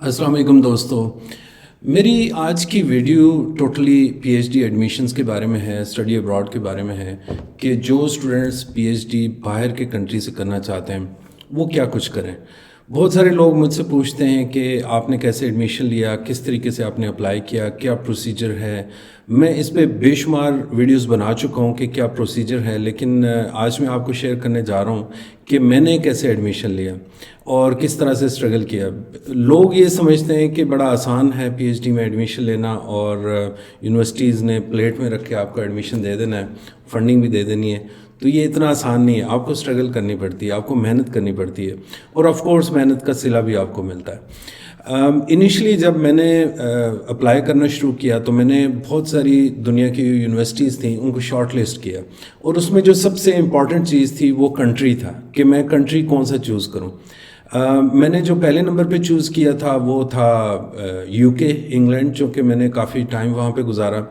السلام علیکم دوستو. میری آج کی video totally P H D admissions کے بارے میں ہے، اسٹڈی ابراڈ کے بارے میں ہے کہ جو اسٹوڈنٹس پی ایچ ڈی باہر کے کنٹری سے کرنا چاہتے ہیں وہ کیا کچھ کریں. بہت سارے لوگ مجھ سے پوچھتے ہیں کہ آپ نے کیسے ایڈمیشن لیا، کس طریقے سے آپ نے اپلائی کیا، کیا پروسیجر ہے. میں اس پہ بے شمار ویڈیوز بنا چکا ہوں کہ کیا پروسیجر ہے، لیکن آج میں آپ کو شیئر کرنے جا رہا ہوں کہ میں نے کیسے ایڈمیشن لیا اور کس طرح سے اسٹرگل کیا. لوگ یہ سمجھتے ہیں کہ بڑا آسان ہے پی ایچ ڈی میں ایڈمیشن لینا اور یونیورسٹیز نے پلیٹ میں رکھ کے آپ کو ایڈمیشن دے دینا ہے، فنڈنگ بھی دے دینی ہے. تو یہ اتنا آسان نہیں ہے، آپ کو اسٹرگل کرنی پڑتی ہے، آپ کو محنت کرنی پڑتی ہے اور آف کورس محنت کا صلہ بھی آپ کو ملتا ہے. انیشلی جب میں نے اپلائی کرنا شروع کیا تو میں نے بہت ساری دنیا کی یونیورسٹیز تھیں ان کو شارٹ لسٹ کیا، اور اس میں جو سب سے امپورٹنٹ چیز تھی وہ کنٹری تھا کہ میں کنٹری کون سا چوز کروں. میں نے جو پہلے نمبر پہ چوز کیا تھا وہ تھا یو کے، انگلینڈ، چونکہ میں نے کافی ٹائم وہاں پہ گزارا.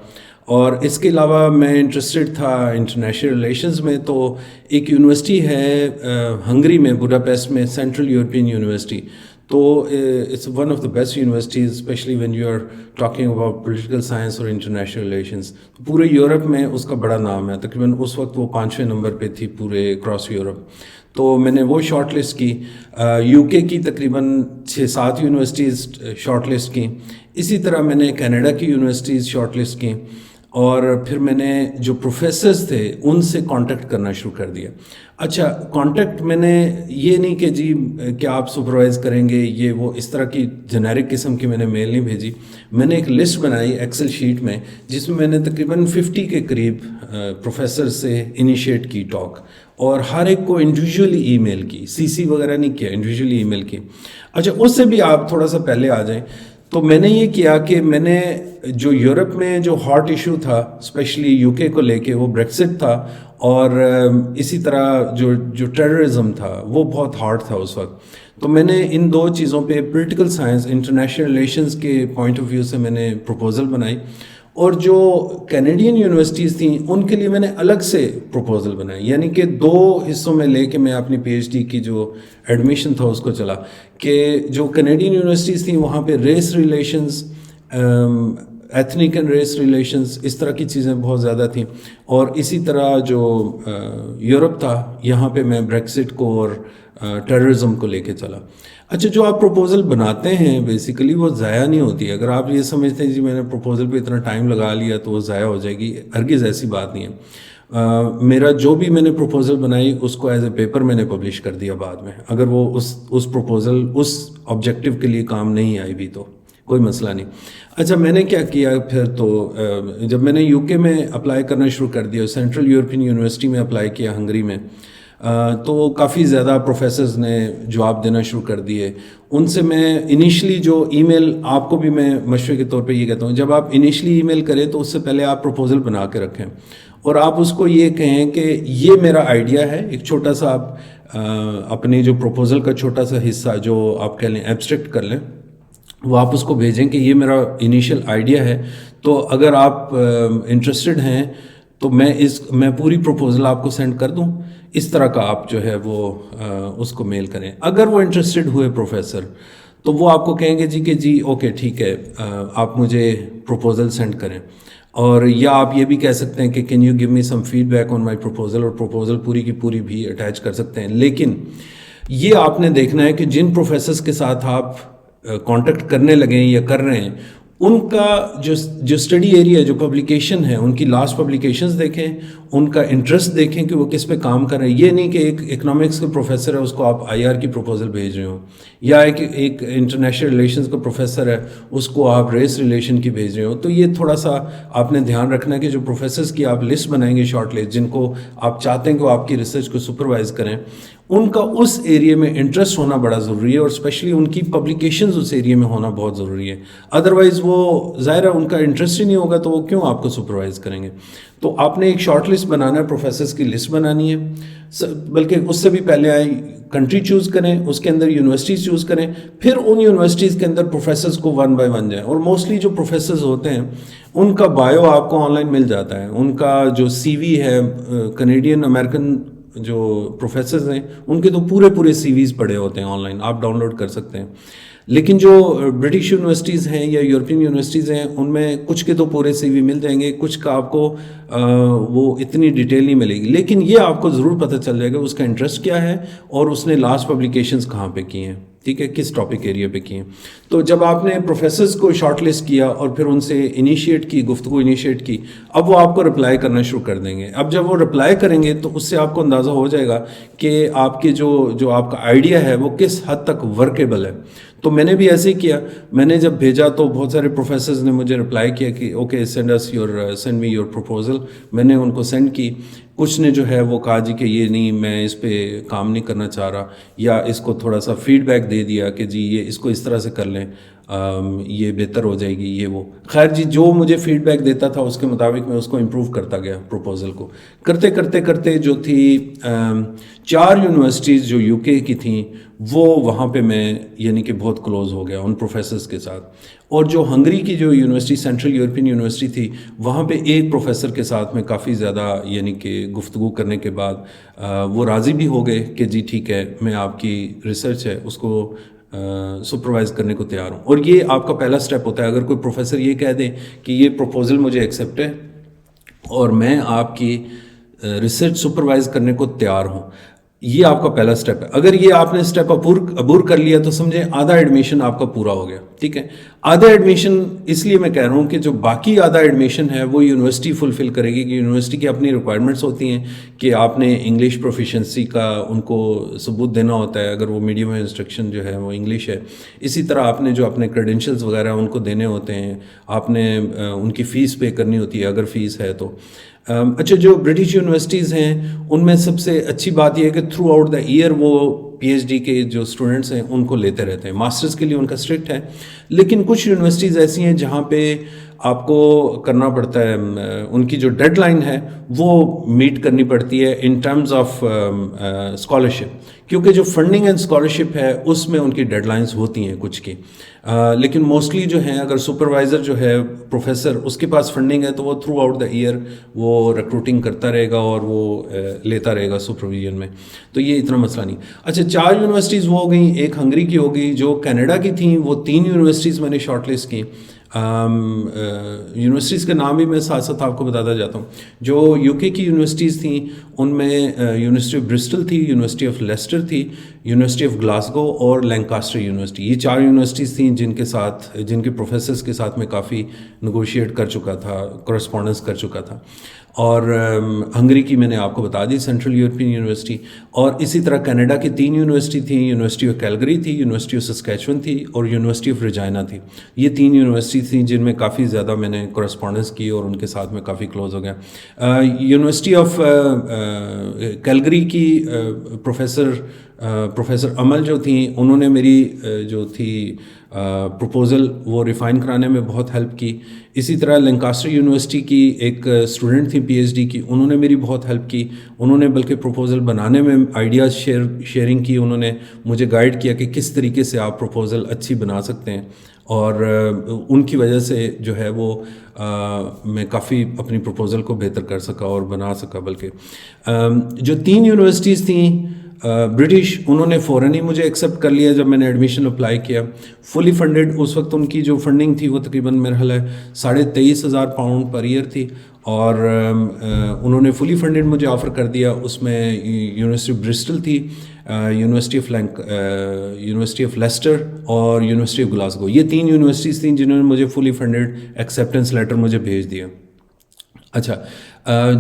اور اس کے علاوہ میں انٹرسٹڈ تھا انٹرنیشنل ریلیشنز میں. تو ایک یونیورسٹی ہے ہنگری میں، بوڈاپیسٹ میں، سینٹرل یورپین یونیورسٹی. تو it's one of the best universities especially when you are talking about political science اور انٹرنیشنل ریلیشنز. پورے یورپ میں اس کا بڑا نام ہے، تقریباً اس وقت وہ 5ویں نمبر پہ تھی پورے اکراس یورپ. تو میں نے وہ شارٹ لسٹ کی. یو کے کی تقریباً 6-7 یونیورسٹیز شارٹ لسٹ کی. اسی طرح میں نے کینیڈا کی یونیورسٹیز شارٹ لسٹ کی، اور پھر میں نے جو پروفیسرز تھے ان سے کانٹیکٹ کرنا شروع کر دیا. اچھا، کانٹیکٹ میں نے یہ نہیں کہ جی کیا آپ سپروائز کریں گے، یہ وہ اس طرح کی جنیرک قسم کی میں نے میل نہیں بھیجی. میں نے ایک لسٹ بنائی ایکسل شیٹ میں، جس میں میں نے تقریباً 50 کے قریب پروفیسر سے انیشیٹ کی ٹاک، اور ہر ایک کو انڈیویجولی ای میل کی، سی سی وغیرہ نہیں کیا، انڈیویجولی ای میل کی. اچھا، اس سے بھی آپ تھوڑا سا پہلے آ جائیں تو میں نے یہ کیا کہ میں نے جو یورپ میں جو ہاٹ ایشو تھا اسپیشلی یو کے کو لے کے وہ بریکسٹ تھا، اور اسی طرح جو ٹیررزم تھا وہ بہت ہارڈ تھا اس وقت. تو میں نے ان دو چیزوں پہ پولیٹیکل سائنس، انٹرنیشنل ریلیشنز کے پوائنٹ آف ویو سے میں نے پروپوزل بنائی. اور جو کینیڈین یونیورسٹیز تھیں ان کے لیے میں نے الگ سے پروپوزل بنائی، یعنی کہ 2 حصوں میں لے کے میں اپنی پی ایچ ڈی کی جو ایڈمیشن تھا اس کو چلا. کہ جو کینیڈین یونیورسٹیز تھیں وہاں پہ race relations, ethnic and race relations, اس طرح کی چیزیں بہت زیادہ تھیں. اور اسی طرح جو یورپ تھا یہاں پہ میں بریکسٹ کو اور ٹیررزم کو لے کے چلا. اچھا، جو آپ پروپوزل بناتے ہیں بیسیکلی وہ ضائع نہیں ہوتی. اگر آپ یہ سمجھتے ہیں جی میں نے پروپوزل پہ اتنا ٹائم لگا لیا تو وہ ضائع ہو جائے گی، ہرگز ایسی بات نہیں ہے. میرا جو بھی میں نے پروپوزل بنائی اس کو ایز اے پیپر میں نے پبلش کر دیا بعد میں، اگر وہ اس پروپوزل اس آبجیکٹیو کے لیے کام نہیں آئی بھی تو کوئی مسئلہ نہیں. اچھا، میں نے کیا کیا پھر، تو جب میں نے یو کے میں اپلائی کرنا شروع کر دیا، سینٹرل یورپین یونیورسٹی میں اپلائی کیا ہنگری میں، تو کافی زیادہ پروفیسرز نے جواب دینا شروع کر دیے. ان سے میں انیشلی جو ای میل، آپ کو بھی میں مشورے کے طور پہ یہ کہتا ہوں، جب آپ انیشلی ای میل کریں تو اس سے پہلے آپ پروپوزل بنا کے رکھیں، اور آپ اس کو یہ کہیں کہ یہ میرا آئیڈیا ہے. ایک چھوٹا سا آپ اپنی جو پروپوزل کا چھوٹا سا حصہ جو آپ کہہ لیں ایبسٹریکٹ کر لیں، وہ آپ اس کو بھیجیں کہ یہ میرا انیشیل آئیڈیا ہے. تو اگر آپ انٹرسٹڈ ہیں تو میں پوری پروپوزل آپ کو سینڈ کر دوں. اس طرح کا آپ جو ہے وہ اس کو میل کریں. اگر وہ انٹرسٹڈ ہوئے پروفیسر تو وہ آپ کو کہیں گے جی کہ جی اوکے ٹھیک ہے، آپ مجھے پروپوزل سینڈ کریں. اور یا آپ یہ بھی کہہ سکتے ہیں کہ can you give me some feedback on my proposal, اور پروپوزل پوری کی پوری بھی اٹیچ کر سکتے ہیں. لیکن یہ آپ نے دیکھنا ہے کہ جن پروفیسرز کے ساتھ آپ کانٹیکٹ کرنے لگیں یا کر رہے ہیں ان کا جو اسٹڈی ایریا، جو پبلیکیشن ہے، ان کی لاسٹ پبلیکیشنز دیکھیں، ان کا انٹرسٹ دیکھیں کہ وہ کس پہ کام کر رہے ہیں. یہ نہیں کہ ایک اکنامکس کا پروفیسر ہے اس کو آپ آئی آر کی پروپوزل بھیج رہے ہوں، یا ایک انٹرنیشنل ریلیشنز کا پروفیسر ہے اس کو آپ ریس ریلیشن کی بھیج رہے ہو. تو یہ تھوڑا سا آپ نے دھیان رکھنا ہے کہ جو پروفیسرز کی آپ لسٹ بنائیں گے شارٹ لسٹ، جن کو آپ چاہتے ہیں کہ وہ آپ کی ریسرچ کو سپروائز کریں، ان کا اس ایریا میں انٹرسٹ ہونا بڑا ضروری ہے، اور اسپیشلی ان کی پبلیکیشنز اس ایریا میں ہونا بہت ضروری ہے. ادروائز وہ ظاہر ہے ان کا انٹرسٹ ہی نہیں ہوگا تو وہ کیوں آپ کو سپروائز کریں گے. تو آپ نے ایک شارٹ لسٹ بنانا ہے، پروفیسرز کی لسٹ بنانی ہے. بلکہ اس سے بھی پہلے آئے کنٹری چوز کریں، اس کے اندر یونیورسٹیز چوز کریں، پھر ان یونیورسٹیز کے اندر پروفیسرز کو 1 by 1 جائیں. اور موسٹلی جو پروفیسرز ہوتے ہیں ان کا بایو آپ کو آن لائن مل جاتا ہے، ان کا جو سی وی ہے. کینیڈین امریکن جو پروفیسرز ہیں ان کے تو پورے سی ویز پڑے ہوتے ہیں آن لائن، آپ ڈاؤن لوڈ کر سکتے ہیں. لیکن جو برٹش یونیورسٹیز ہیں یا یورپین یونیورسٹیز ہیں ان میں کچھ کے تو پورے سی وی مل جائیں گے، کچھ کا آپ کو وہ اتنی ڈیٹیل نہیں ملے گی، لیکن یہ آپ کو ضرور پتہ چل جائے گا اس کا انٹرسٹ کیا ہے اور اس نے لاسٹ پبلیکیشنز کہاں پہ کی ہیں، ٹھیک ہے، کس ٹاپک ایریا پہ کی ہیں۔ تو جب آپ نے پروفیسرز کو شارٹ لسٹ کیا اور پھر ان سے انیشیٹ کی، گفتگو انیشیٹ کی، اب وہ آپ کو رپلائی کرنا شروع کر دیں گے۔ اب جب وہ رپلائی کریں گے تو اس سے آپ کو اندازہ ہو جائے گا کہ آپ کے جو آپ کا آئیڈیا ہے وہ کس حد تک ورکیبل ہے۔ تو میں نے بھی ایسے ہی کیا، میں نے جب بھیجا تو بہت سارے پروفیسرز نے مجھے رپلائی کیا کہ okay send me your proposal, میں نے ان کو سینڈ کی۔ کچھ نے جو ہے وہ کہا جی کہ یہ نہیں، میں اس پہ کام نہیں کرنا چاہ رہا، یا اس کو تھوڑا سا فیڈ بیک دے دیا کہ جی یہ اس کو اس طرح سے کر لیں، یہ بہتر ہو جائے گی، یہ وہ خیر جی جو مجھے فیڈ بیک دیتا تھا اس کے مطابق میں اس کو امپروو کرتا گیا پروپوزل کو، کرتے کرتے کرتے جو تھی 4 یونیورسٹیز جو یو کے کی تھیں وہ وہاں پہ میں یعنی کہ بہت کلوز ہو گیا ان پروفیسرز کے ساتھ، اور جو ہنگری کی جو یونیورسٹی سینٹرل یورپین یونیورسٹی تھی وہاں پہ ایک پروفیسر کے ساتھ میں کافی زیادہ یعنی کہ گفتگو کرنے کے بعد وہ راضی بھی ہو گئے کہ جی ٹھیک ہے میں آپ کی ریسرچ ہے اس کو سپروائز کرنے کو تیار ہوں۔ اور یہ آپ کا پہلا سٹیپ ہوتا ہے، اگر کوئی پروفیسر یہ کہہ دے کہ یہ پروپوزل مجھے ایکسیپٹ ہے اور میں آپ کی ریسرچ سپروائز کرنے کو تیار ہوں، یہ آپ کا پہلا سٹیپ ہے۔ اگر یہ آپ نے سٹیپ عبور کر لیا تو سمجھیں آدھا ایڈمیشن آپ کا پورا ہو گیا، ٹھیک ہے۔ آدھا ایڈمیشن اس لیے میں کہہ رہا ہوں کہ جو باقی آدھا ایڈمیشن ہے وہ یونیورسٹی فلفل کرے گی، کہ یونیورسٹی کی اپنی ریکوائرمنٹس ہوتی ہیں کہ آپ نے انگلش پروفیشنسی کا ان کو ثبوت دینا ہوتا ہے، اگر وہ میڈیم آف انسٹرکشن جو ہے وہ انگلش ہے۔ اسی طرح آپ نے جو اپنے کریڈینشلز وغیرہ ان کو دینے ہوتے ہیں، آپ نے ان کی فیس پے کرنی ہوتی ہے اگر فیس ہے تو۔ اچھا، جو برٹش یونیورسٹیز ہیں ان میں سب سے اچھی بات یہ ہے کہ تھرو آؤٹ دا ایئر وہ پی ایچ ڈی کے جو اسٹوڈنٹس ہیں ان کو لیتے رہتے ہیں، ماسٹرز کے لیے ان کا اسٹرکٹ ہے، لیکن کچھ یونیورسٹیز ایسی ہیں جہاں پہ آپ کو کرنا پڑتا ہے، ان کی جو ڈیڈ لائن ہے وہ میٹ کرنی پڑتی ہے ان ٹرمز آف اسکالرشپ، کیونکہ جو فنڈنگ اینڈ اسکالرشپ ہے اس میں ان کی ڈیڈ لائنز ہوتی ہیں کچھ کی، لیکن موسٹلی جو ہیں اگر سپروائزر جو ہے پروفیسر اس کے پاس فنڈنگ ہے تو وہ تھرو آؤٹ دا ایئر وہ ریکروٹنگ کرتا رہے گا اور وہ لیتا رہے گا سپرویژن میں، تو یہ اتنا مسئلہ نہیں۔ اچھا، 4 یونیورسٹیز وہ ہو گئیں، ایک ہنگری کی ہو گئی، جو کینیڈا کی تھیں وہ 3 یونیورسٹیز میں نے شارٹ لسٹ کی۔ یونیورسٹیز کے نام بھی میں ساتھ ساتھ آپ کو بتاتا جاتا ہوں۔ جو یو کے کی یونیورسٹیز تھیں ان میں یونیورسٹی آف برسٹل تھی، یونیورسٹی آف لیسٹر تھی، یونیورسٹی آف گلاسگو اور لینکاسٹر یونیورسٹی، یہ 4 یونیورسٹیز تھیں جن کے پروفیسرز کے ساتھ میں کافی نیگوشیٹ کر چکا تھا، کورسپونڈنس کر چکا تھا۔ اور ہنگری کی میں نے آپ کو بتا دی، سینٹرل یورپین یونیورسٹی، اور اسی طرح کینیڈا کی 3 یونیورسٹی تھیں، یونیورسٹی آف کیلگری تھی، یونیورسٹی آف سسکیچون تھی اور یونیورسٹی آف رجائنا تھی۔ یہ 3 یونیورسٹی تھیں جن میں کافی زیادہ میں نے کورسپونڈنس کی اور ان کے ساتھ میں کافی کلوز ہو گیا۔ یونیورسٹی آف کیلگری کی پروفیسر عمل جو تھیں انہوں نے میری جو تھی پروپوزل وہ ریفائن کرانے میں بہت ہیلپ کی۔ اسی طرح لینکاسٹر یونیورسٹی کی ایک اسٹوڈنٹ تھی پی ایچ ڈی کی، انہوں نے میری بہت ہیلپ کی، انہوں نے بلکہ پروپوزل بنانے میں آئیڈیاز شیئرنگ کی، انہوں نے مجھے گائیڈ کیا کہ کس طریقے سے آپ پروپوزل اچھی بنا سکتے ہیں، اور ان کی وجہ سے جو ہے وہ میں کافی اپنی پروپوزل کو بہتر کر سکا اور بنا سکا۔ بلکہ جو 3 یونیورسٹیز تھیں برٹش، انہوں نے فوراً ہی مجھے ایکسیپٹ کر لیا جب میں نے ایڈمیشن اپلائی کیا، فلی فنڈڈ۔ اس وقت ان کی جو فنڈنگ تھی وہ تقریباً میرا خیال ہے 23,500 پاؤنڈ پر ایئر تھی، اور انہوں نے فلی فنڈڈ مجھے آفر کر دیا۔ اس میں یونیورسٹی آف برسٹل تھی، یونیورسٹی آف لیسٹر اور یونیورسٹی آف گلاسگو، یہ 3 یونیورسٹیز تھیں جنہوں نے مجھے فلی فنڈڈ ایکسیپٹنس لیٹر مجھے بھیج دیا۔ اچھا،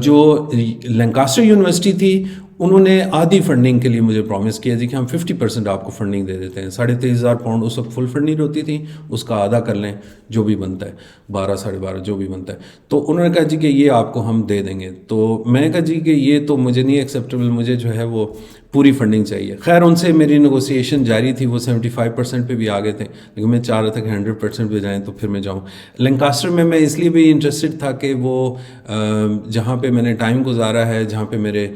جو لینکاسٹر یونیورسٹی تھی انہوں نے آدھی فنڈنگ کے لیے مجھے پرومس کیا جی کہ ہم 50% آپ کو فنڈنگ دے دیتے ہیں، 23,500 پاؤنڈ اس وقت فل فنڈنگ ہوتی تھی، اس کا آدھا کر لیں جو بھی بنتا ہے، 12 ساڑھے 12 جو بھی بنتا ہے۔ تو انہوں نے کہا جی کہ یہ آپ کو ہم دے دیں گے، تو میں نے کہا جی کہ یہ تو مجھے نہیں ایکسیپٹیبل، مجھے جو ہے وہ پوری فنڈنگ چاہیے۔ خیر ان سے میری نیگوسیشن جاری تھی، وہ 75% پہ بھی آ گئے تھے، لیکن میں چاہ رہا تھا کہ 100% پہ جائیں تو پھر میں جاؤں۔ لینکاسٹر میں میں اس لیے بھی انٹرسٹڈ تھا کہ وہ جہاں پہ میں نے ٹائم گزارا ہے، جہاں پہ میرے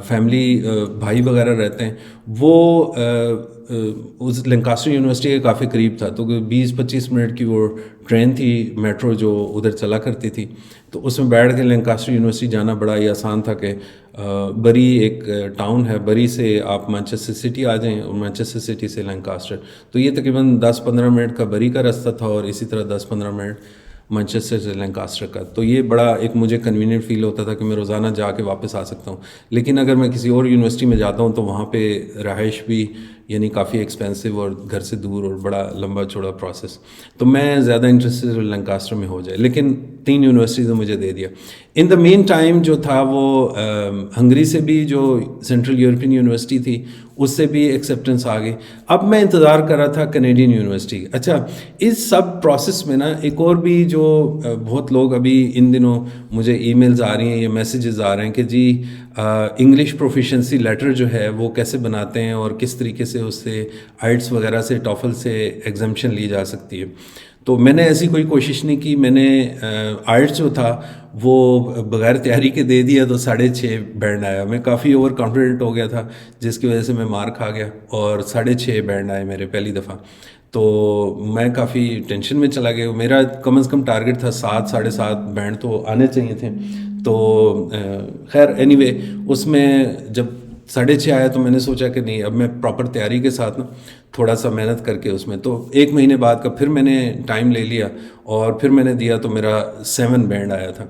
فیملی بھائی وغیرہ رہتے ہیں، وہ اس لینکاسٹر یونیورسٹی کے کافی قریب تھا، تو 20-25 منٹ کی وہ ٹرین تھی میٹرو جو ادھر چلا کرتی تھی، تو اس میں بیٹھ کے لینکاسٹر یونیورسٹی جانا بڑا ہی آسان تھا کہ بری ایک ٹاؤن ہے، بری سے آپ مانچسٹر سٹی آ جائیں اور مانچسٹر سٹی سے لینکاسٹر، تو یہ تقریباً 10-15 منٹ کا بری کا راستہ تھا، اور اسی طرح 10-15 منٹ مانچسٹر سے لینکاسٹر کا. تو یہ بڑا ایک مجھے کنوینئنٹ فیل ہوتا تھا کہ میں روزانہ جا کے واپس آ سکتا ہوں. لیکن اگر میں کسی اور یونیورسٹی میں جاتا ہوں تو وہاں پہ رہائش بھی یعنی کافی ایکسپینسو اور گھر سے دور اور بڑا لمبا چوڑا پروسیس. تو میں زیادہ انٹرسٹڈ لینکاسٹر میں ہو جائے، لیکن 3 یونیورسٹیز نے مجھے دے دیا. ان دا مین ٹائم جو تھا وہ ہنگری سے بھی جو سینٹرل یورپین یونیورسٹی تھی اس سے بھی ایکسیپٹنس آ گئی. اب میں انتظار کر رہا تھا کینیڈین یونیورسٹی. اچھا، اس سب پروسیس میں نا ایک اور بھی جو بہت لوگ ابھی ان دنوں مجھے ای میلز آ رہی ہیں یا میسیجز آ رہے ہیں کہ جی انگلش پروفیشنسی لیٹر جو ہے وہ کیسے بناتے ہیں اور کس طریقے سے اس سے آئٹس وغیرہ سے ٹافل سے ایگزمپشن لی جا سکتی ہے. تو میں نے ایسی کوئی کوشش نہیں کی. میں نے آئٹس جو تھا وہ بغیر تیاری کے دے دیا تو 6.5 بینڈ آیا. میں کافی اوور کانفیڈنٹ ہو گیا تھا جس کی وجہ سے میں مار کھا گیا اور 6.5 بینڈ آئے میرے پہلی دفعہ. تو میں کافی ٹینشن میں چلا گیا. میرا کم از کم ٹارگٹ تھا 7-7.5 بینڈ تو آنے چاہیے تھے. تو خیر اینی وے اس میں جب 6.5 آیا تو میں نے سوچا کہ نہیں، اب میں پراپر تیاری کے ساتھ نا تھوڑا سا محنت کر کے اس میں، تو 1 مہینے بعد کا پھر میں نے ٹائم لے لیا اور پھر میں نے دیا تو میرا 7 بینڈ آیا تھا.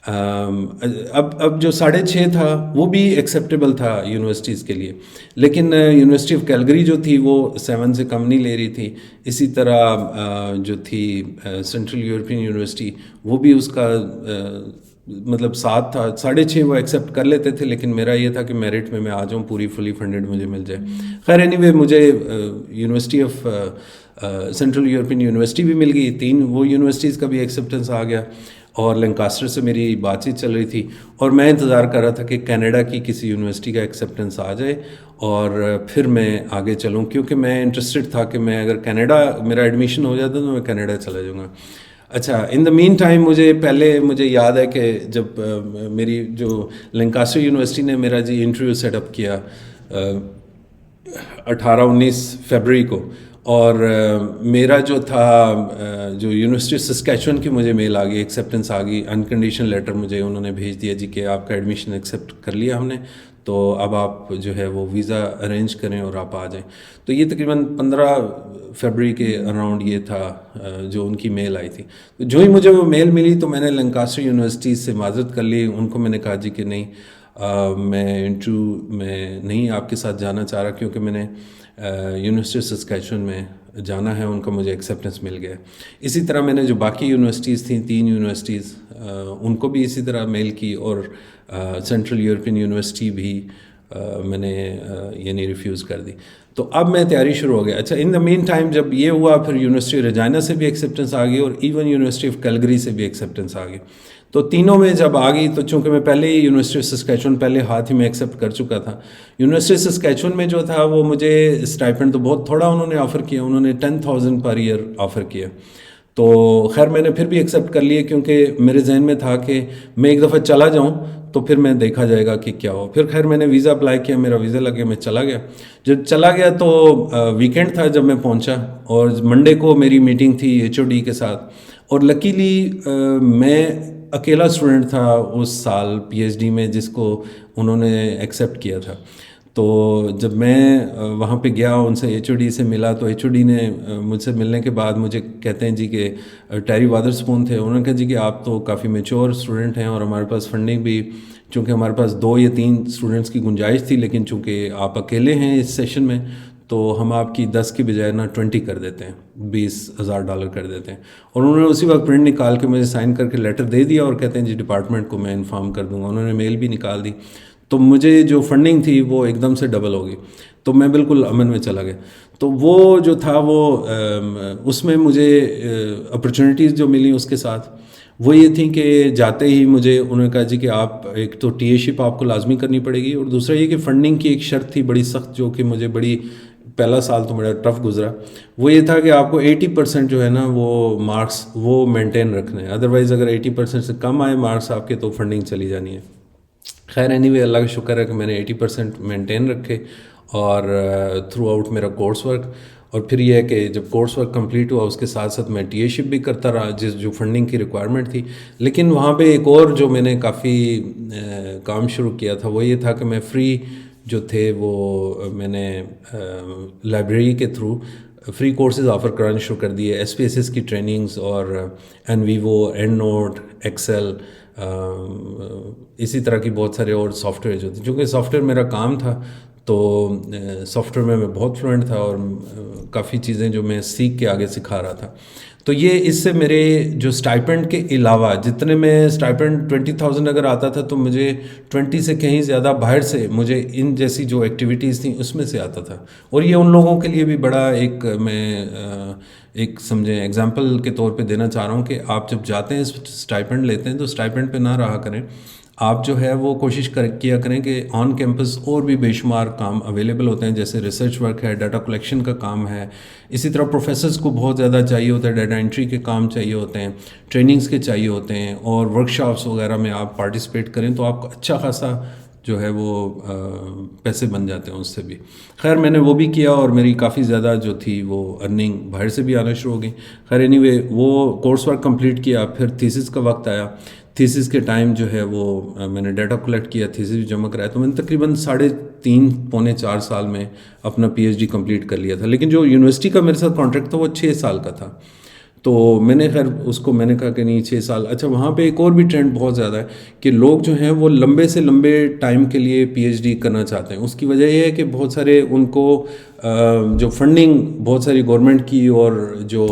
اب جو 6.5 تھا وہ بھی ایکسیپٹیبل تھا یونیورسٹیز کے لیے، لیکن یونیورسٹی آف کیلگری جو تھی وہ 7 سے کم نہیں لے رہی تھی. اسی طرح جو تھی سینٹرل یورپین یونیورسٹی وہ بھی اس کا مطلب 7 تھا. 6.5 وہ ایکسیپٹ کر لیتے تھے، لیکن میرا یہ تھا کہ میرٹ میں آ جاؤں، پوری فلی فنڈڈ مجھے مل جائے. خیر اینی وے مجھے university of central European university بھی مل گئی. 3 وہ یونیورسٹیز کا بھی ایکسیپٹنس آ گیا اور لینکاسٹر سے میری بات چیت چل رہی تھی. اور میں انتظار کر رہا تھا کہ کینیڈا کی کسی یونیورسٹی کا ایکسیپٹنس آ جائے اور پھر میں آگے چلوں، کیونکہ میں انٹرسٹڈ تھا کہ میں اگر کینیڈا میرا ایڈمیشن ہو جاتا تو میں کینیڈا چلا جاؤں گا. اچھا، ان دا مین ٹائم مجھے یاد ہے کہ جب میری جو لینکاسٹر یونیورسٹی نے میرا جی انٹرویو سیٹ اپ کیا 18-19 فیبروری کو، اور میرا جو تھا جو یونیورسٹی سسکیچون کی مجھے میل آ گئی، ایکسیپٹنس آ گئی، انکنڈیشنل لیٹر مجھے انہوں نے بھیج دیا جی کہ آپ کا ایڈمیشن ایکسیپٹ کر لیا ہم نے، تو اب آپ جو ہے وہ ویزا ارینج کریں اور آپ آ جائیں. تو یہ تقریباً 15 فیبروری کے اراؤنڈ یہ تھا جو ان کی میل آئی تھی. تو جو ہی مجھے وہ میل ملی تو میں نے لینکاسٹر یونیورسٹی سے معذرت کر لی. ان کو میں نے کہا جی کہ نہیں، میں انٹرویو میں نہیں آپ کے ساتھ جانا چاہ رہا، کیونکہ میں نے یونیورسٹی سسکیچون میں جانا ہے، ان کا مجھے ایکسیپٹنس مل گیا. اسی طرح میں نے جو باقی یونیورسٹیز تھیں 3 یونیورسٹیز ان کو بھی اسی طرح میل کی، اور سینٹرل یورپین یونیورسٹی بھی میں نے یعنی ریفیوز کر دی. تو اب میں تیاری شروع ہو گیا. اچھا، ان دا مین ٹائم جب یہ ہوا پھر یونیورسٹی رجائنا سے بھی ایکسیپٹنس آ گئی اور ایون یونیورسٹی آف کیلگری سے بھی ایکسیپٹنس آ گئی. تو تینوں میں جب آ گئی تو چونکہ میں پہلے ہی یونیورسٹی آف سسکیچون پہلے ہاتھ ہی میں ایکسیپٹ کر چکا تھا. یونیورسٹی سسکیچون میں جو تھا وہ مجھے اسٹائپنڈ تو بہت تھوڑا انہوں نے آفر کیا، انہوں نے 10,000 پر ایئر آفر کیا. تو خیر میں نے پھر بھی ایکسیپٹ کر لیا، کیونکہ میرے ذہن میں تھا کہ میں ایک دفعہ چلا جاؤں تو پھر میں دیکھا جائے گا کہ کیا ہو. پھر خیر میں نے ویزا اپلائی کیا، میرا ویزا لگ گیا، میں چلا گیا. جب چلا گیا تو ویکینڈ تھا جب میں پہنچا، اور منڈے کو میری میٹنگ تھی HOD کے ساتھ. اور لکیلی میں اکیلا اسٹوڈنٹ تھا اس سال PhD میں جس کو انہوں نے ایکسیپٹ کیا تھا. تو جب میں وہاں پہ گیا ان سے HOD سے ملا تو HOD نے مجھ سے ملنے کے بعد مجھے کہتے ہیں جی کہ ٹیری وادرسپون تھے، انہوں نے کہا جی کہ آپ تو کافی میچور اسٹوڈنٹ ہیں اور ہمارے پاس فنڈنگ بھی، چونکہ ہمارے پاس 2 یا 3 اسٹوڈنٹس کی گنجائش تھی، لیکن چونکہ آپ اکیلے ہیں اس سیشن میں تو ہم آپ کی 10 کی بجائے نا 20 کر دیتے ہیں، $20,000 کر دیتے ہیں. اور انہوں نے اسی وقت پرنٹ نکال کے مجھے سائن کر کے لیٹر دے دیا اور کہتے ہیں جی ڈپارٹمنٹ کو میں انفارم کر دوں گا. انہوں نے میل بھی نکال دی. تو مجھے جو فنڈنگ تھی وہ ایک دم سے ڈبل ہو گئی، تو میں بالکل امن میں چلا گیا. تو وہ جو تھا وہ اس میں مجھے اپرچونیٹیز جو ملی اس کے ساتھ وہ یہ تھیں کہ جاتے ہی مجھے انہوں نے کہا جی کہ آپ ایک تو TA شپ آپ کو لازمی کرنی پڑے گی، اور دوسرا یہ کہ فنڈنگ کی ایک شرط تھی بڑی سخت، جو کہ مجھے بڑی پہلا سال تو میرا ٹف گزرا. وہ یہ تھا کہ آپ کو 80% جو ہے نا وہ مارکس وہ مینٹین رکھنے ہیں، ادروائز اگر 80% سے کم آئے مارکس آپ کے تو فنڈنگ چلی جانی ہے. خیر اینی وے اللہ کا شکر ہے کہ میں نے 80% مینٹین رکھے اور تھرو آؤٹ میرا کورس ورک. اور پھر یہ ہے کہ جب کورس ورک کمپلیٹ ہوا اس کے ساتھ ساتھ میں ٹی اے شپ بھی کرتا رہا جو فنڈنگ کی ریکوائرمنٹ تھی. لیکن وہاں پہ ایک اور جو میں نے کافی کام شروع کیا تھا وہ یہ تھا کہ میں فری جو تھے وہ میں نے لائبریری کے تھرو فری کورسز آفر کرانے شروع کر دیے, ایس پی ایس ایس کی ٹریننگز اور NVivo, EndNote, Excel, اسی طرح کی بہت سارے اور سافٹ ویئر جو تھے. چونکہ سافٹ ویئر میرا کام تھا تو سافٹ ویئر میں بہت فلوئنٹ تھا اور کافی چیزیں جو میں سیکھ کے آگے سکھا رہا تھا. تو یہ اس سے میرے جو اسٹائپنڈ کے علاوہ جتنے میں اسٹائپنڈ 20,000 اگر آتا تھا تو مجھے 20 سے کہیں زیادہ باہر سے مجھے ان جیسی جو ایکٹیویٹیز تھیں اس میں سے آتا تھا. اور یہ ان لوگوں کے لیے بھی بڑا ایک میں ایک سمجھیں ایگزامپل کے طور پہ دینا چاہ رہا ہوں کہ آپ جب جاتے ہیں اسٹائپنڈ لیتے ہیں تو اسٹائپنڈ پہ نہ رہا کریں, آپ جو ہے وہ کوشش کیا کریں کہ آن کیمپس اور بھی بے شمار کام اویلیبل ہوتے ہیں, جیسے ریسرچ ورک ہے, ڈیٹا کلیکشن کا کام ہے, اسی طرح پروفیسرز کو بہت زیادہ چاہیے ہوتا ہے, ڈیٹا انٹری کے کام چاہیے ہوتے ہیں, ٹریننگز کے چاہیے ہوتے ہیں, اور ورک شاپس وغیرہ میں آپ پارٹیسپیٹ کریں تو آپ کو اچھا خاصا جو ہے وہ پیسے بن جاتے ہیں اس سے بھی. خیر میں نے وہ بھی کیا اور میری کافی زیادہ جو تھی وہ ارننگ باہر سے بھی آنا شروع ہو گئی. خیر اینی وے وہ کورس ورک کمپلیٹ کیا, پھر تھیسس کا وقت آیا. تھیسس کے ٹائم جو ہے وہ میں نے ڈیٹا کلیکٹ کیا, تھیسس بھی جمع کرایا, تو میں نے تقریباً 3.5 پونے 4 سال میں اپنا پی ایچ ڈی کمپلیٹ کر لیا تھا. لیکن جو یونیورسٹی کا میرے ساتھ کانٹریکٹ تھا وہ 6 سال کا تھا. تو میں نے خیر اس کو میں نے کہا کہ نہیں 6 سال. اچھا وہاں پہ ایک اور بھی ٹرینڈ بہت زیادہ ہے کہ لوگ جو ہیں وہ لمبے سے لمبے ٹائم کے لیے پی ایچ ڈی کرنا چاہتے ہیں. اس کی وجہ یہ ہے کہ بہت سارے ان کو جو فنڈنگ بہت ساری گورنمنٹ کی اور جو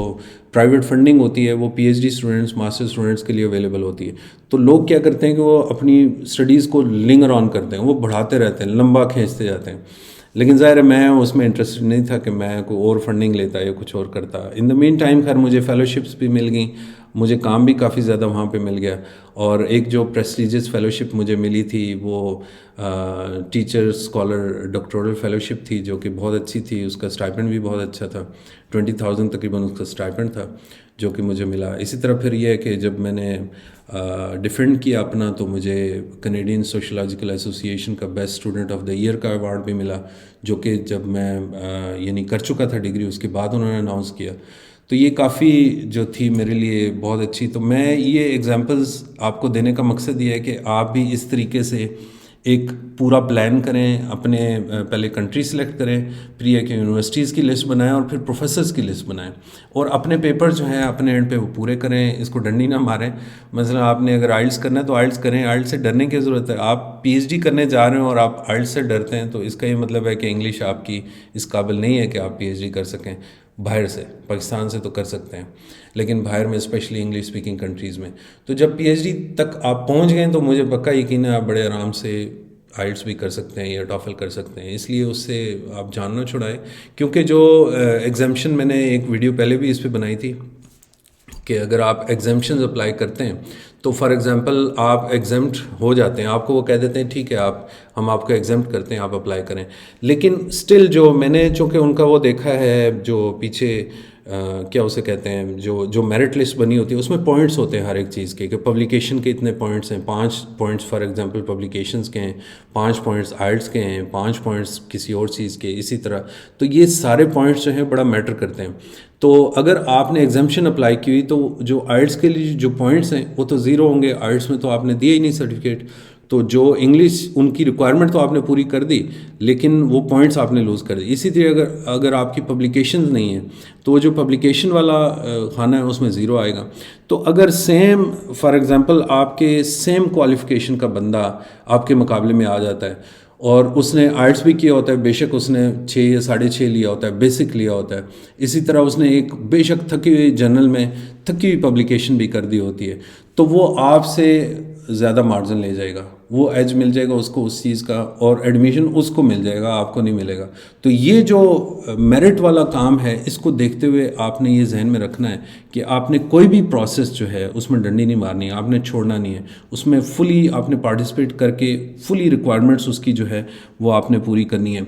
پرائیویٹ فنڈنگ ہوتی ہے وہ P H D students, master students کے لیے اویلیبل ہوتی ہے. تو لوگ کیا کرتے ہیں کہ وہ اپنی اسٹڈیز کو لنگر آن کرتے ہیں, وہ بڑھاتے رہتے ہیں, لمبا کھینچتے جاتے ہیں. لیکن ظاہر ہے میں اس میں انٹرسٹڈ نہیں تھا کہ میں کوئی اور فنڈنگ لیتا یا کچھ اور کرتا. ان دا مین ٹائم خیر مجھے فیلوشپس بھی مل گئیں, مجھے کام بھی کافی زیادہ وہاں پہ مل گیا. اور ایک جو پریسٹیجیس فیلوشپ مجھے ملی تھی وہ ٹیچر اسکالر ڈاکٹورل فیلوشپ تھی, جو کہ بہت اچھی تھی. اس کا اسٹائپنڈ بھی بہت اچھا تھا, 20,000 تقریباً اس کا اسٹائپنڈ تھا جو کہ مجھے ملا. اسی طرح پھر یہ ہے کہ جب میں نے ڈیفینڈ کیا اپنا تو مجھے کینیڈین سوشولوجیکل ایسوسیشن کا best student of the year کا ایوارڈ بھی ملا, جو کہ جب میں یعنی کر چکا تھا ڈگری اس کے بعد انہوں نے اناؤنس کیا. تو یہ کافی جو تھی میرے لیے بہت اچھی. تو میں یہ ایگزامپلز آپ کو دینے کا مقصد یہ ہے کہ آپ بھی اس طریقے سے ایک پورا پلان کریں, اپنے پہلے کنٹری سلیکٹ کریں, پھر یہ کہ یونیورسٹیز کی لسٹ بنائیں اور پھر پروفیسرز کی لسٹ بنائیں, اور اپنے پیپر جو ہیں اپنے اینڈ پہ وہ پورے کریں. اس کو ڈنڈی نہ ماریں. مثلا آپ نے اگر آئلٹس کرنا ہے تو آئلٹس کریں, آئلٹس سے ڈرنے کی ضرورت ہے. آپ پی ایچ ڈی کرنے جا رہے ہیں اور آپ آئلٹس سے ڈرتے ہیں تو اس کا یہ مطلب ہے کہ انگلش آپ کی اس قابل نہیں ہے کہ آپ پی ایچ ڈی کر سکیں. باہر سے پاکستان سے تو کر سکتے ہیں لیکن باہر میں اسپیشلی انگلش اسپیکنگ کنٹریز میں. تو جب پی ایچ ڈی تک آپ پہنچ گئے تو مجھے پکا یقین ہے آپ بڑے آرام سے آئلٹس بھی کر سکتے ہیں یا ٹافل کر سکتے ہیں. اس لیے اس سے آپ جان نہ چھڑائیں, کیونکہ جو ایگزامشن میں نے ایک ویڈیو پہلے بھی اس پہ بنائی تھی کہ اگر آپ ایگزامشنز اپلائی کرتے ہیں تو فار ایگزامپل آپ ایگزامٹ ہو جاتے ہیں, آپ کو وہ کہہ دیتے ہیں ٹھیک ہے ہم آپ کو ایگزامٹ کرتے ہیں, آپ اپلائی کریں. لیکن اسٹل جو میں نے چونکہ ان کا وہ دیکھا ہے جو پیچھے کیا اسے کہتے ہیں جو میرٹ لسٹ بنی ہوتی ہے اس میں پوائنٹس ہوتے ہیں ہر ایک چیز کے, کہ پبلیکیشن کے اتنے پوائنٹس ہیں, 5 پوائنٹس فار ایگزامپل پبلیکیشنز کے ہیں, 5 پوائنٹس آئلٹس کے ہیں, 5 پوائنٹس کسی اور چیز کے, اسی طرح. تو یہ سارے پوائنٹس جو ہیں بڑا میٹر کرتے ہیں. تو اگر آپ نے ایگزامشن اپلائی کی ہوئی تو جو آئلٹس کے لیے جو پوائنٹس ہیں وہ تو 0 ہوں گے, آئلٹس میں تو آپ نے دیا ہی نہیں سرٹیفکیٹ. تو جو انگلش ان کی ریکوائرمنٹ تو آپ نے پوری کر دی لیکن وہ پوائنٹس آپ نے لوز کر دی. اسی طرح اگر آپ کی پبلیکیشنز نہیں ہیں تو جو پبلیکیشن والا خانہ ہے اس میں 0 آئے گا. تو اگر سیم فار ایگزامپل آپ کے سیم کوالیفیکیشن کا بندہ آپ کے مقابلے میں آ جاتا ہے اور اس نے آئلٹس بھی کیا ہوتا ہے, بے شک اس نے 6 یا 6.5 لیا ہوتا ہے, بیسک لیا ہوتا ہے, اسی طرح اس نے ایک بے شک تھکی ہوئی جرنل میں تھکی ہوئی پبلیکیشن بھی کر دی ہوتی ہے, تو وہ آپ سے زیادہ مارجن لے جائے گا, وہ ایج مل جائے گا اس کو اس چیز کا, اور ایڈمیشن اس کو مل جائے گا, آپ کو نہیں ملے گا. تو یہ جو میرٹ والا کام ہے اس کو دیکھتے ہوئے آپ نے یہ ذہن میں رکھنا ہے کہ آپ نے کوئی بھی پروسیس جو ہے اس میں ڈنڈی نہیں مارنی ہے, آپ نے چھوڑنا نہیں ہے, اس میں فلی آپ نے پارٹیسپیٹ کر کے فلی ریکوائرمنٹس اس کی جو ہے وہ آپ نے پوری کرنی ہے.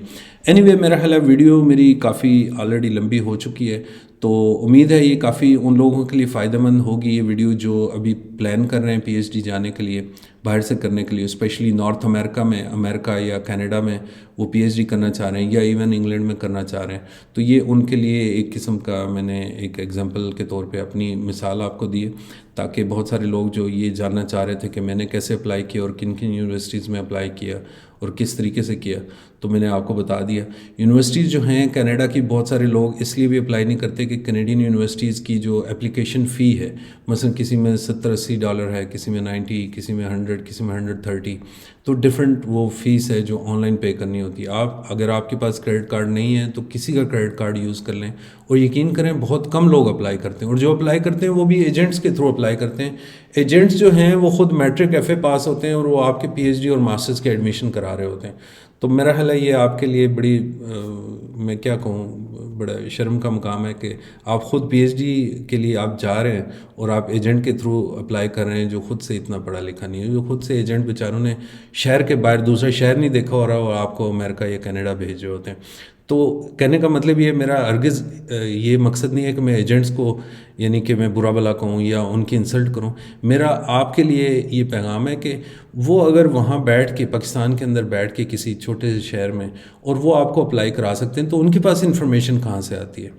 اینی وے میرا خیال ہے ویڈیو میری کافی آلریڈی لمبی ہو چکی ہے، تو امید ہے یہ کافی ان لوگوں کے لیے فائدہ مند ہوگی یہ ویڈیو جو ابھی پلان کر رہے ہیں پی ایچ ڈی جانے کے لیے، باہر سے کرنے کے لیے، اسپیشلی نارتھ امریکہ میں، امریکہ یا کینیڈا میں وہ پی ایچ ڈی کرنا چاہ رہے ہیں، یا ایون انگلینڈ میں کرنا چاہ رہے ہیں. تو یہ ان کے لیے ایک قسم کا میں نے ایک ایگزامپل کے طور پہ اپنی مثال آپ کو دی ہے، تاکہ بہت سارے لوگ جو یہ جاننا چاہ رہے تھے کہ میں نے کیسے اپلائی کیا اور کن کن یونیورسٹیز میں اپلائی کیا اور کس طریقے سے کیا، تو میں نے آپ کو بتا دیا. یونیورسٹیز جو ہیں کینیڈا کی، بہت سارے لوگ اس لیے بھی اپلائی نہیں کرتے کہ کینیڈین یونیورسٹیز کی جو اپلیکیشن فی ہے، مثلا کسی میں $70-80 ہے، کسی میں 90، کسی میں 100، کسی میں 130، تو ڈفرینٹ وہ فیس ہے جو آن لائن پے کرنی ہوتی ہے. اگر آپ کے پاس کریڈٹ کارڈ نہیں ہے تو کسی کا کریڈٹ کارڈ یوز کر لیں، اور یقین کریں بہت کم لوگ اپلائی کرتے ہیں، اور جو اپلائی کرتے ہیں وہ بھی ایجنٹس کے تھرو اپلائی کرتے ہیں. ایجنٹس جو ہیں وہ خود میٹرک ایف اے پاس ہوتے ہیں اور وہ آپ کے پی ایچ ڈی اور ماسٹرز کے ایڈمیشن کرا رہے ہوتے ہیں. تو میرا خیال ہے یہ آپ کے لیے بڑی میں کیا کہوں، بڑا شرم کا مقام ہے کہ آپ خود پی ایچ ڈی کے لیے آپ جا رہے ہیں اور آپ ایجنٹ کے تھرو اپلائی کر رہے ہیں جو خود سے اتنا پڑھا لکھا نہیں ہے، جو خود سے ایجنٹ بیچاروں نے شہر کے باہر دوسرا شہر نہیں دیکھا ہو رہا اور آپ کو امریکہ یا کینیڈا بھیج رہے ہوتے ہیں. تو کہنے کا مطلب یہ میرا ہرگز یہ مقصد نہیں ہے کہ میں ایجنٹس کو یعنی کہ میں برا بلا کہوں یا ان کی انسلٹ کروں. میرا آپ کے لیے یہ پیغام ہے کہ وہ اگر وہاں بیٹھ کے پاکستان کے اندر بیٹھ کے کسی چھوٹے سے شہر میں اور وہ آپ کو اپلائی کرا سکتے ہیں، تو ان کے پاس انفارمیشن کہاں سے آتی ہے؟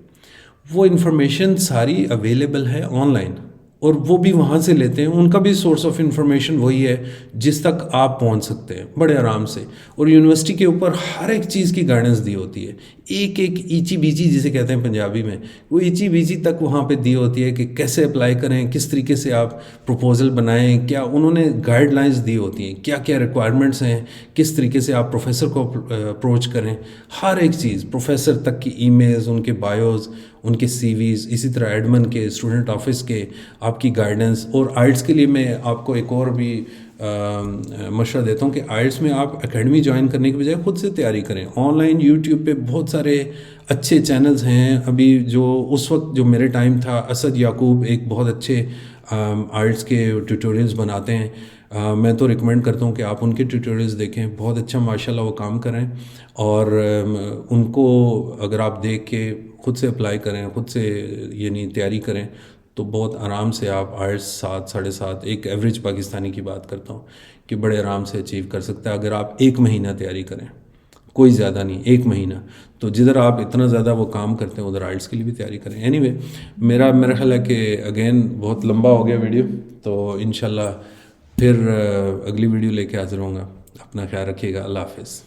وہ انفارمیشن ساری اویلیبل ہے آن لائن، اور وہ بھی وہاں سے لیتے ہیں. ان کا بھی سورس آف انفارمیشن وہی ہے جس تک آپ پہنچ سکتے ہیں بڑے آرام سے. اور یونیورسٹی کے اوپر ہر ایک چیز کی گائیڈنس دی ہوتی ہے، ایک ایک ایچی بیچی جسے کہتے ہیں پنجابی میں، وہ ایچی بیچی تک وہاں پہ دی ہوتی ہے کہ کیسے اپلائی کریں، کس طریقے سے آپ پروپوزل بنائیں، کیا انہوں نے گائیڈ لائنس دی ہوتی ہیں، کیا کیا ریکوائرمنٹس ہیں، کس طریقے سے آپ پروفیسر کو اپروچ کریں. ہر ایک چیز، پروفیسر تک کی ای میلز، ان کے بایوز، ان کے سی ویز، اسی طرح ایڈمن کے، اسٹوڈنٹ آفس کے، آپ کی گائیڈنس. اور آئلٹس کے لیے میں آپ کو ایک اور بھی مشورہ دیتا ہوں کہ آئلٹس میں آپ اکیڈمی جوائن کرنے کے بجائے خود سے تیاری کریں. آن لائن یوٹیوب پہ بہت سارے اچھے چینلز ہیں. ابھی جو اس وقت جو میرے ٹائم تھا، اسد یعقوب ایک بہت اچھے آئلٹس کے ٹیوٹوریلز بناتے ہیں. میں تو ریکمینڈ کرتا ہوں کہ آپ ان کے ٹیوٹوریلز دیکھیں، بہت اچھا ماشاءاللہ وہ کام کریں. اور ان کو اگر آپ دیکھ کے خود سے اپلائی کریں، خود سے یعنی تیاری کریں، تو بہت آرام سے آپ آئلٹس 7-7.5 ایک ایوریج پاکستانی کی بات کرتا ہوں کہ بڑے آرام سے اچیو کر سکتا ہے اگر آپ 1 مہینہ تیاری کریں. کوئی زیادہ نہیں، 1 مہینہ. تو جدھر آپ اتنا زیادہ وہ کام کرتے ہیں ادھر آئلٹس کے لیے بھی تیاری کریں. اینی وے میرا خیال ہے کہ اگین بہت لمبا ہو گیا ویڈیو، تو انشاءاللہ پھر اگلی ویڈیو لے کے حاضر ہوں گا. اپنا خیال رکھیے گا. اللہ حافظ.